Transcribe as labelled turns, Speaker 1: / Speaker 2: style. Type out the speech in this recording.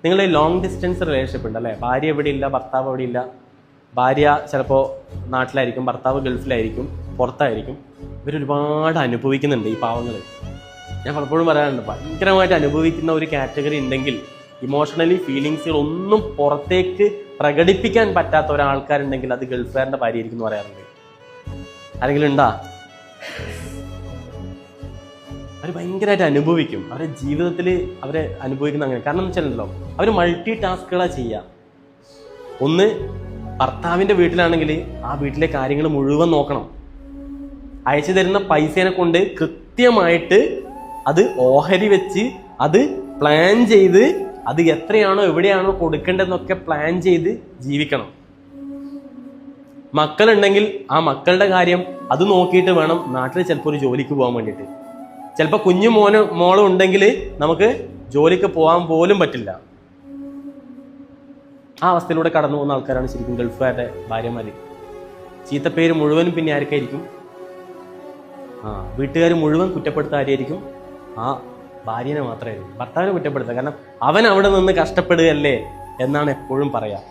Speaker 1: നിങ്ങൾ long distance relationship ഉണ്ട് അല്ലേ? ഭാര്യ എവിടെ ഇല്ല, ഭർത്താവ് എവിടെ ഇല്ല. ഭാര്യ ചിലപ്പോൾ നാട്ടിലായിരിക്കും, ഭർത്താവ് ഗൾഫിലായിരിക്കും, പുറത്തായിരിക്കും. ഇവരൊരുപാട് അനുഭവിക്കുന്നുണ്ട് ഈ പാവങ്ങൾ. ഞാൻ പലപ്പോഴും പറയാറുണ്ട്, ഭയങ്കരമായിട്ട് അനുഭവിക്കുന്ന ഒരു കാറ്റഗറി ഉണ്ടെങ്കിൽ, ഇമോഷണലി ഫീലിങ്സുകൾ ഒന്നും പുറത്തേക്ക് പ്രകടിപ്പിക്കാൻ പറ്റാത്ത ഒരാൾക്കാരുണ്ടെങ്കിൽ അത് ഗൾഫുകാരൻ്റെ ഭാര്യയായിരിക്കും എന്ന് പറയാറുണ്ട്. ആരെങ്കിലും ഉണ്ടാ? അവർ ഭയങ്കരമായിട്ട് അനുഭവിക്കും. അവരുടെ ജീവിതത്തിൽ അവരെ അനുഭവിക്കുന്ന അങ്ങനെ. കാരണം എന്ന് വെച്ചാലല്ലോ, അവർ മൾട്ടി ടാസ്കുകളാണ് ചെയ്യുക. ഒന്ന്, ഭർത്താവിൻ്റെ വീട്ടിലാണെങ്കിൽ ആ വീട്ടിലെ കാര്യങ്ങൾ മുഴുവൻ നോക്കണം. അയച്ചു തരുന്ന പൈസേനെ കൊണ്ട് കൃത്യമായിട്ട് അത് ഓഹരി വെച്ച് അത് പ്ലാൻ ചെയ്ത് അത് എത്രയാണോ എവിടെയാണോ കൊടുക്കേണ്ടതെന്നൊക്കെ പ്ലാൻ ചെയ്ത് ജീവിക്കണം. മക്കളുണ്ടെങ്കിൽ ആ മക്കളുടെ കാര്യം അത് നോക്കിയിട്ട് വേണം നാട്ടിൽ ചിലപ്പോൾ ഒരു ജോലിക്ക് പോകാൻ വേണ്ടിയിട്ട്. ചിലപ്പോൾ കുഞ്ഞു മോളും ഉണ്ടെങ്കിൽ നമുക്ക് ജോലിക്ക് പോകാൻ പോലും പറ്റില്ല. ആ അവസ്ഥയിലൂടെ കടന്നു പോകുന്ന ആൾക്കാരാണ് ശരിക്കും ഗൾഫുകാരുടെ ഭാര്യമാർ. ചീത്തപ്പേര് മുഴുവനും പിന്നെ ആർക്കായിരിക്കും? വീട്ടുകാർ മുഴുവൻ കുറ്റപ്പെടുത്തുക ആരെയായിരിക്കും? ആ ഭാര്യനെ മാത്രമായിരിക്കും. ഭർത്താവിനെ കുറ്റപ്പെടുത്തുക. കാരണം അവൻ അവിടെ നിന്ന് കഷ്ടപ്പെടുകയല്ലേ എന്നാണ് എപ്പോഴും പറയാം.